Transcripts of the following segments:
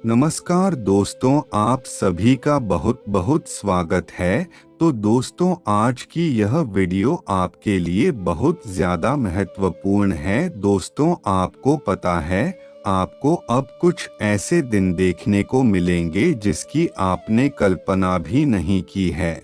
नमस्कार दोस्तों, आप सभी का बहुत बहुत स्वागत है। तो दोस्तों, आज की यह वीडियो आपके लिए बहुत ज़्यादा महत्वपूर्ण है। दोस्तों, आपको पता है, आपको अब कुछ ऐसे दिन देखने को मिलेंगे जिसकी आपने कल्पना भी नहीं की है।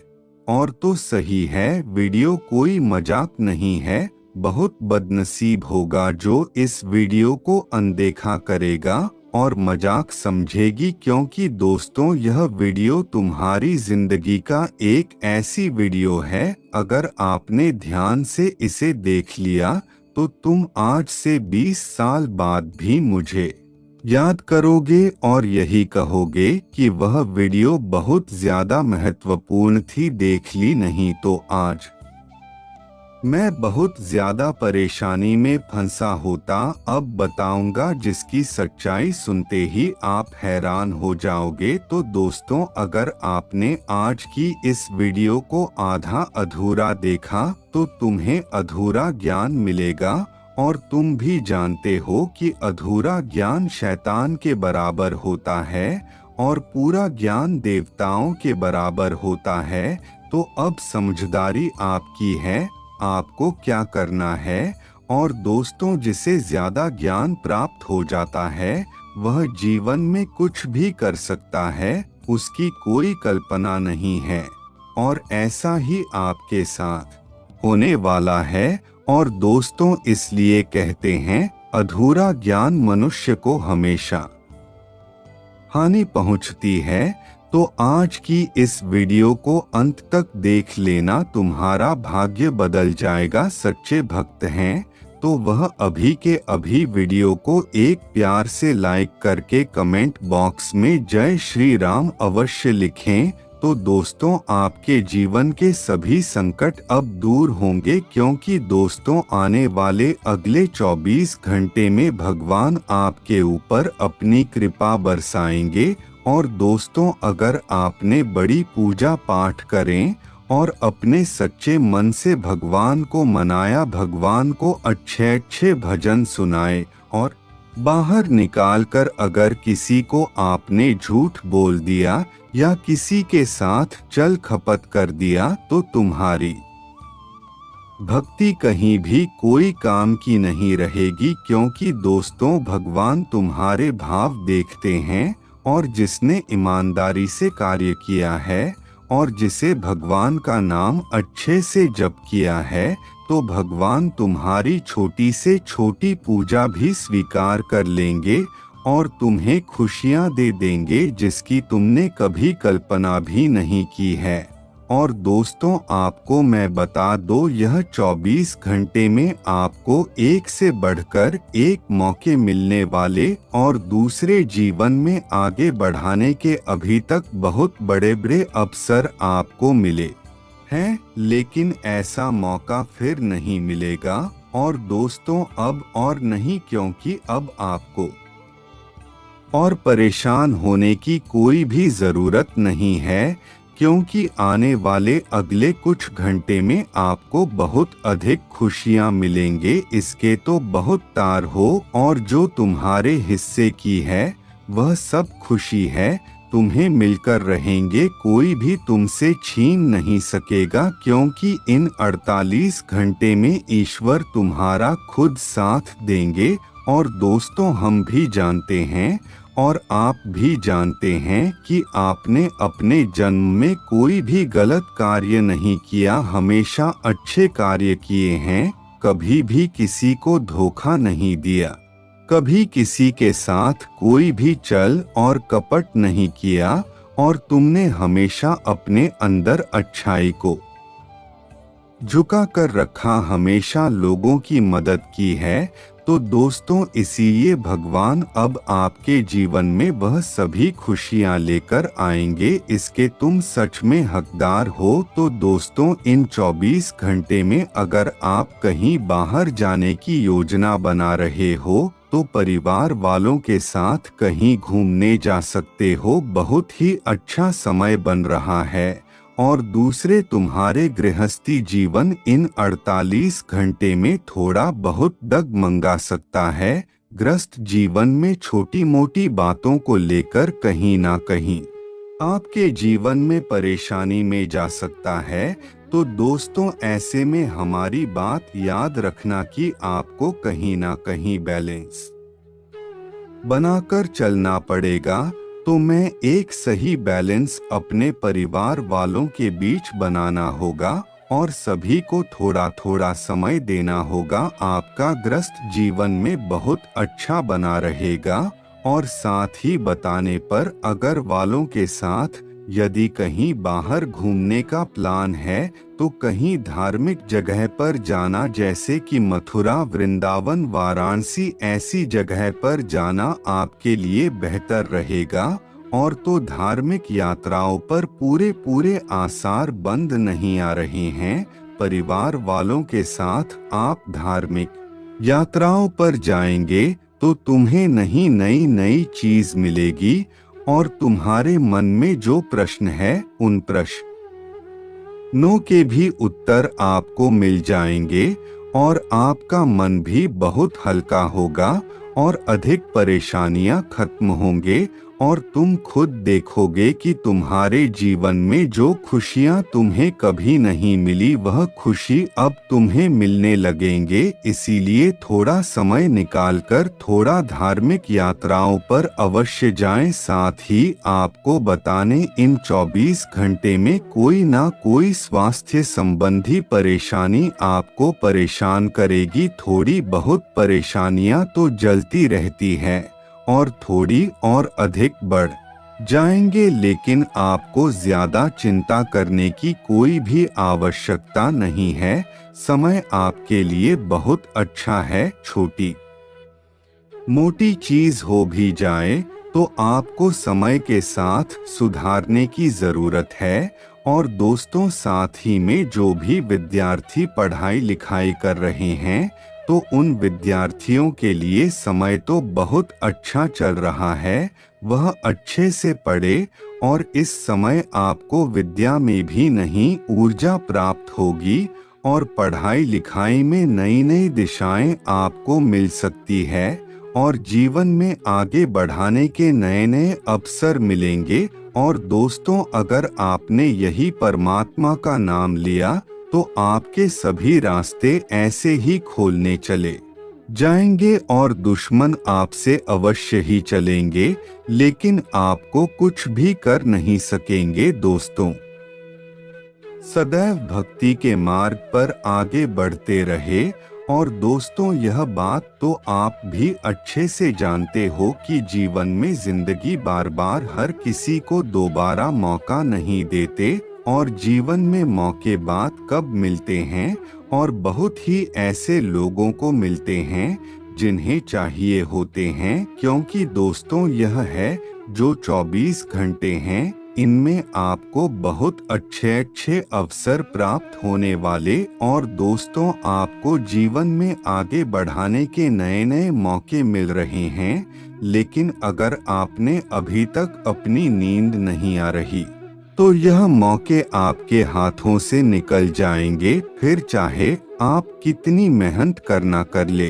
और तो सही है, वीडियो कोई मजाक नहीं है। बहुत बदनसीब होगा जो इस वीडियो को अनदेखा करेगा और मजाक समझेगी, क्योंकि दोस्तों यह वीडियो तुम्हारी जिंदगी का एक ऐसी वीडियो है, अगर आपने ध्यान से इसे देख लिया तो तुम आज से 20 साल बाद भी मुझे याद करोगे और यही कहोगे कि वह वीडियो बहुत ज्यादा महत्वपूर्ण थी, देख ली नहीं तो आज मैं बहुत ज्यादा परेशानी में फंसा होता। अब बताऊंगा जिसकी सच्चाई सुनते ही आप हैरान हो जाओगे। तो दोस्तों, अगर आपने आज की इस वीडियो को आधा अधूरा देखा तो तुम्हें अधूरा ज्ञान मिलेगा। और तुम भी जानते हो कि अधूरा ज्ञान शैतान के बराबर होता है और पूरा ज्ञान देवताओं के बराबर होता है। तो अब समझदारी आपकी है, आपको क्या करना है। और दोस्तों, जिसे ज्यादा ज्ञान प्राप्त हो जाता है वह जीवन में कुछ भी कर सकता है, उसकी कोई कल्पना नहीं है। और ऐसा ही आपके साथ होने वाला है। और दोस्तों, इसलिए कहते हैं, अधूरा ज्ञान मनुष्य को हमेशा हानि पहुंचती है। तो आज की इस वीडियो को अंत तक देख लेना, तुम्हारा भाग्य बदल जाएगा। सच्चे भक्त हैं तो वह अभी के अभी वीडियो को एक प्यार से लाइक करके कमेंट बॉक्स में जय श्री राम अवश्य लिखें। तो दोस्तों, आपके जीवन के सभी संकट अब दूर होंगे, क्योंकि दोस्तों आने वाले अगले 24 घंटे में भगवान आपके ऊपर अपनी कृपा बरसाएंगे। और दोस्तों, अगर आपने बड़ी पूजा पाठ करें और अपने सच्चे मन से भगवान को मनाया, भगवान को अच्छे अच्छे भजन सुनाए और बाहर निकालकर अगर किसी को आपने झूठ बोल दिया या किसी के साथ चल खपत कर दिया, तो तुम्हारी भक्ति कहीं भी कोई काम की नहीं रहेगी। क्योंकि दोस्तों, भगवान तुम्हारे भाव देखते हैं और जिसने ईमानदारी से कार्य किया है और जिसे भगवान का नाम अच्छे से जप किया है, तो भगवान तुम्हारी छोटी से छोटी पूजा भी स्वीकार कर लेंगे और तुम्हें खुशियां दे देंगे जिसकी तुमने कभी कल्पना भी नहीं की है। और दोस्तों, आपको मैं बता दो, यह 24 घंटे में आपको एक से बढ़कर एक मौके मिलने वाले और दूसरे जीवन में आगे बढ़ाने के अभी तक बहुत बड़े बड़े अवसर आपको मिले हैं, लेकिन ऐसा मौका फिर नहीं मिलेगा। और दोस्तों, अब और नहीं, क्योंकि अब आपको और परेशान होने की कोई भी जरूरत नहीं है, क्योंकि आने वाले अगले कुछ घंटे में आपको बहुत अधिक खुशियां मिलेंगे। इसके तो बहुत तार हो, और जो तुम्हारे हिस्से की है वह सब खुशी है, तुम्हें मिलकर रहेंगे, कोई भी तुमसे छीन नहीं सकेगा। क्योंकि इन 48 घंटे में ईश्वर तुम्हारा खुद साथ देंगे। और दोस्तों, हम भी जानते हैं और आप भी जानते हैं कि आपने अपने जन्म में कोई भी गलत कार्य नहीं किया, हमेशा अच्छे कार्य किए हैं, कभी भी किसी को धोखा नहीं दिया, कभी किसी के साथ कोई भी छल और कपट नहीं किया, और तुमने हमेशा अपने अंदर अच्छाई को झुका कर रखा, हमेशा लोगों की मदद की है। तो दोस्तों, इसीलिए भगवान अब आपके जीवन में वह सभी खुशियां लेकर आएंगे, इसके तुम सच में हकदार हो। तो दोस्तों, इन 24 घंटे में अगर आप कहीं बाहर जाने की योजना बना रहे हो तो परिवार वालों के साथ कहीं घूमने जा सकते हो, बहुत ही अच्छा समय बन रहा है। और दूसरे, तुम्हारे गृहस्थी जीवन इन 48 घंटे में थोड़ा बहुत डगमगा सकता है। ग्रस्त जीवन में छोटी मोटी बातों को लेकर कहीं ना कहीं आपके जीवन में परेशानी में जा सकता है। तो दोस्तों, ऐसे में हमारी बात याद रखना कि आपको कहीं ना कहीं बैलेंस बनाकर चलना पड़ेगा। तो मैं एक सही बैलेंस अपने परिवार वालों के बीच बनाना होगा और सभी को थोड़ा थोड़ा समय देना होगा। आपका ग्रस्त जीवन में बहुत अच्छा बना रहेगा। और साथ ही बताने पर अगर वालों के साथ यदि कहीं बाहर घूमने का प्लान है तो कहीं धार्मिक जगह पर जाना, जैसे कि मथुरा, वृंदावन, वाराणसी, ऐसी जगह पर जाना आपके लिए बेहतर रहेगा। और तो धार्मिक यात्राओं पर पूरे आसार बंद नहीं आ रहे हैं। परिवार वालों के साथ आप धार्मिक यात्राओं पर जाएंगे तो तुम्हें नई नई चीज मिलेगी और तुम्हारे मन में जो प्रश्न है उन प्रश्नों के भी उत्तर आपको मिल जाएंगे और आपका मन भी बहुत हल्का होगा और अधिक परेशानियां खत्म होंगे। और तुम खुद देखोगे कि तुम्हारे जीवन में जो खुशियां तुम्हें कभी नहीं मिली वह खुशी अब तुम्हें मिलने लगेंगे। इसीलिए थोड़ा समय निकालकर थोड़ा धार्मिक यात्राओं पर अवश्य जाएं। साथ ही आपको बताने, इन 24 घंटे में कोई ना कोई स्वास्थ्य संबंधी परेशानी आपको परेशान करेगी। थोड़ी बहुत परेशानियां तो जलती रहती है और थोड़ी और अधिक बढ़ जाएंगे, लेकिन आपको ज्यादा चिंता करने की कोई भी आवश्यकता नहीं है। समय आपके लिए बहुत अच्छा है। छोटी मोटी चीज हो भी जाए तो आपको समय के साथ सुधारने की जरूरत है। और दोस्तों, साथ ही में जो भी विद्यार्थी पढ़ाई लिखाई कर रहे हैं तो उन विद्यार्थियों के लिए समय तो बहुत अच्छा चल रहा है। वह अच्छे से पढ़े और इस समय आपको विद्या में भी नई ऊर्जा प्राप्त होगी और पढ़ाई लिखाई में नई नई दिशाएं आपको मिल सकती है और जीवन में आगे बढ़ाने के नए नए अवसर मिलेंगे। और दोस्तों, अगर आपने यही परमात्मा का नाम लिया तो आपके सभी रास्ते ऐसे ही खोलने चले जाएंगे और दुश्मन आपसे अवश्य ही चलेंगे, लेकिन आपको कुछ भी कर नहीं सकेंगे। दोस्तों, सदैव भक्ति के मार्ग पर आगे बढ़ते रहे। और दोस्तों, यह बात तो आप भी अच्छे से जानते हो कि जीवन में जिंदगी बार बार हर किसी को दोबारा मौका नहीं देते और जीवन में मौके बाद कब मिलते हैं। और बहुत ही ऐसे लोगों को मिलते हैं जिन्हें चाहिए होते हैं, क्योंकि दोस्तों यह है जो 24 घंटे हैं, इनमें आपको बहुत अच्छे अवसर प्राप्त होने वाले और दोस्तों आपको जीवन में आगे बढ़ाने के नए नए मौके मिल रहे हैं। लेकिन अगर आपने अभी तक अपनी नींद नहीं आ रही तो यह मौके आपके हाथों से निकल जाएंगे, फिर चाहे आप कितनी मेहनत करना कर ले,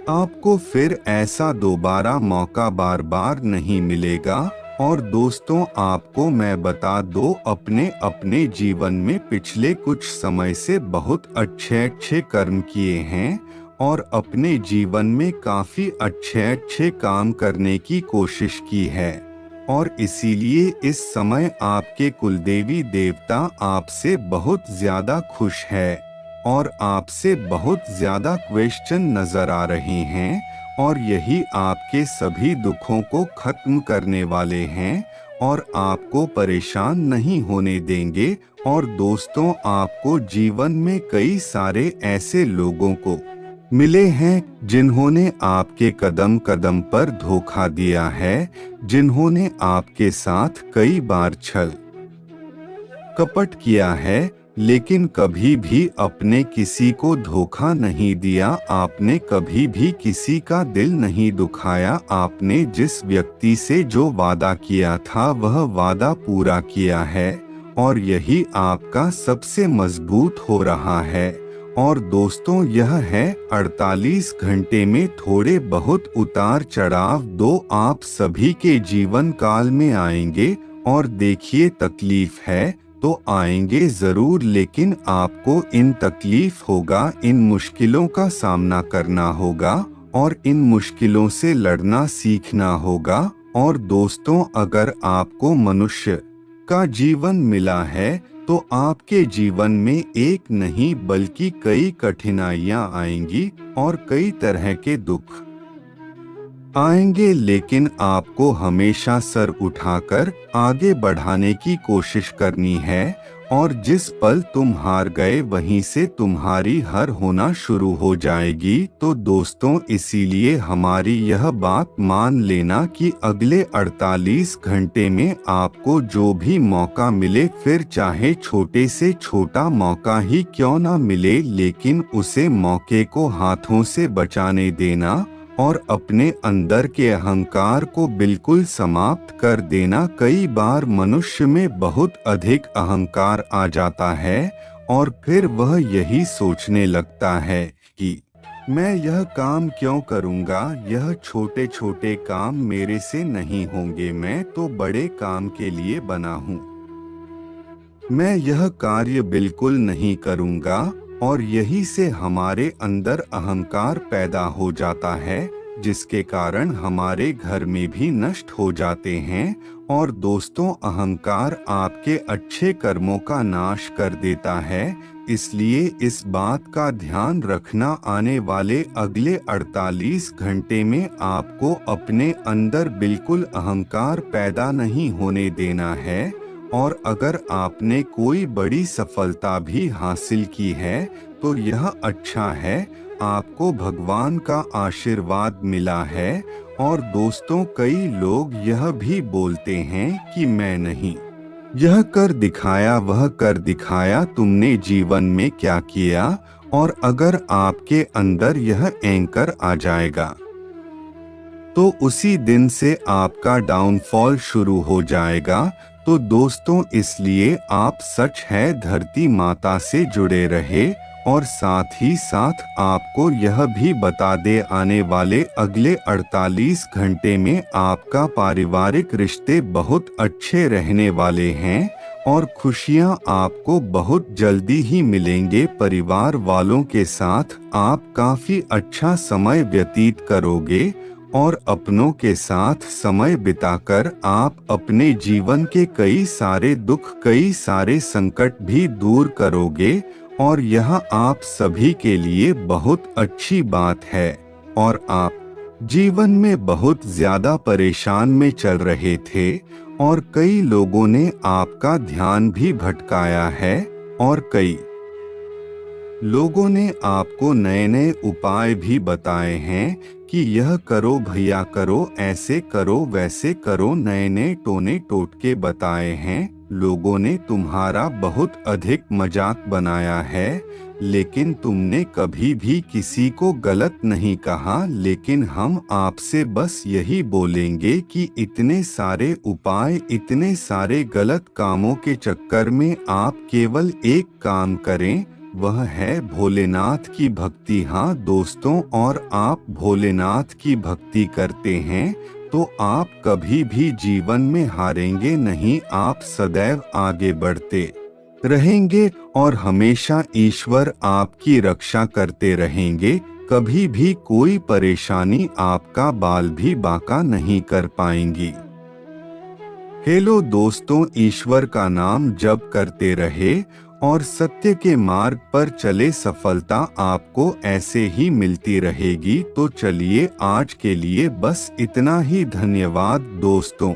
आपको फिर ऐसा दोबारा मौका बार बार नहीं मिलेगा। और दोस्तों, आपको मैं बता दो, अपने जीवन में पिछले कुछ समय से बहुत अच्छे कर्म किए हैं और अपने जीवन में काफी अच्छे काम करने की कोशिश की है और इसीलिए इस समय आपके कुलदेवी देवता आपसे बहुत ज्यादा खुश है और आपसे बहुत ज्यादा क्वेश्चन नजर आ रहे हैं और यही आपके सभी दुखों को खत्म करने वाले हैं और आपको परेशान नहीं होने देंगे। और दोस्तों, आपको जीवन में कई सारे ऐसे लोगों को मिले हैं जिन्होंने आपके कदम कदम पर धोखा दिया है, जिन्होंने आपके साथ कई बार छल कपट किया है, लेकिन कभी भी अपने किसी को धोखा नहीं दिया। आपने कभी भी किसी का दिल नहीं दुखाया। आपने जिस व्यक्ति से जो वादा किया था वह वादा पूरा किया है और यही आपका सबसे मजबूत हो रहा है। और दोस्तों यह है 48 घंटे में थोड़े बहुत उतार चढ़ाव दो आप सभी के जीवन काल में आएंगे। और देखिए तकलीफ है तो आएंगे जरूर, लेकिन आपको इन तकलीफ होगा, इन मुश्किलों का सामना करना होगा और इन मुश्किलों से लड़ना सीखना होगा। और दोस्तों अगर आपको मनुष्य का जीवन मिला है तो आपके जीवन में एक नहीं बल्कि कई कठिनाइयां आएंगी और कई तरह के दुख आएंगे, लेकिन आपको हमेशा सर उठाकर आगे बढ़ाने की कोशिश करनी है। और जिस पल तुम हार गए वहीं से तुम्हारी हार होना शुरू हो जाएगी। तो दोस्तों इसीलिए हमारी यह बात मान लेना कि अगले 48 घंटे में आपको जो भी मौका मिले, फिर चाहे छोटे से छोटा मौका ही क्यों ना मिले, लेकिन उसे मौके को हाथों से बचाने देना और अपने अंदर के अहंकार को बिल्कुल समाप्त कर देना। कई बार मनुष्य में बहुत अधिक अहंकार आ जाता है और फिर वह यही सोचने लगता है कि मैं यह काम क्यों करूँगा, यह छोटे छोटे काम मेरे से नहीं होंगे, मैं तो बड़े काम के लिए बना हूँ, मैं यह कार्य बिल्कुल नहीं करूँगा। और यही से हमारे अंदर अहंकार पैदा हो जाता है, जिसके कारण हमारे घर में भी नष्ट हो जाते हैं। और दोस्तों अहंकार आपके अच्छे कर्मों का नाश कर देता है, इसलिए इस बात का ध्यान रखना आने वाले अगले 48 घंटे में आपको अपने अंदर बिल्कुल अहंकार पैदा नहीं होने देना है। और अगर आपने कोई बड़ी सफलता भी हासिल की है तो यह अच्छा है, आपको भगवान का आशीर्वाद मिला है। और दोस्तों कई लोग यह भी बोलते हैं कि मैं नहीं, यह कर दिखाया वह कर दिखाया, तुमने जीवन में क्या किया। और अगर आपके अंदर यह एंकर आ जाएगा तो उसी दिन से आपका डाउनफॉल शुरू हो जाएगा। तो दोस्तों इसलिए आप सच है धरती माता से जुड़े रहे। और साथ ही साथ आपको यह भी बता दे आने वाले अगले 48 घंटे में आपका पारिवारिक रिश्ते बहुत अच्छे रहने वाले हैं और खुशियां आपको बहुत जल्दी ही मिलेंगे। परिवार वालों के साथ आप काफी अच्छा समय व्यतीत करोगे और अपनों के साथ समय बिताकर आप अपने जीवन के कई सारे दुख, कई सारे संकट भी दूर करोगे। और यह आप सभी के लिए बहुत अच्छी बात है। और आप जीवन में बहुत ज्यादा परेशान में चल रहे थे और कई लोगों ने आपका ध्यान भी भटकाया है और कई लोगों ने आपको नए नए उपाय भी बताए हैं कि यह करो भैया करो, ऐसे करो वैसे करो, नए नए टोने टोटके बताए हैं। लोगों ने तुम्हारा बहुत अधिक मजाक बनाया है, लेकिन तुमने कभी भी किसी को गलत नहीं कहा। लेकिन हम आपसे बस यही बोलेंगे कि इतने सारे उपाय, इतने सारे गलत कामों के चक्कर में आप केवल एक काम करें, वह है भोलेनाथ की भक्ति। हाँ दोस्तों, और आप भोलेनाथ की भक्ति करते हैं तो आप कभी भी जीवन में हारेंगे नहीं, आप सदैव आगे बढ़ते रहेंगे और हमेशा ईश्वर आपकी रक्षा करते रहेंगे। कभी भी कोई परेशानी आपका बाल भी बांका नहीं कर पाएंगी। हेलो दोस्तों, ईश्वर का नाम जप करते रहे और सत्य के मार्ग पर चले, सफलता आपको ऐसे ही मिलती रहेगी। तो चलिए आज के लिए बस इतना ही। धन्यवाद दोस्तों।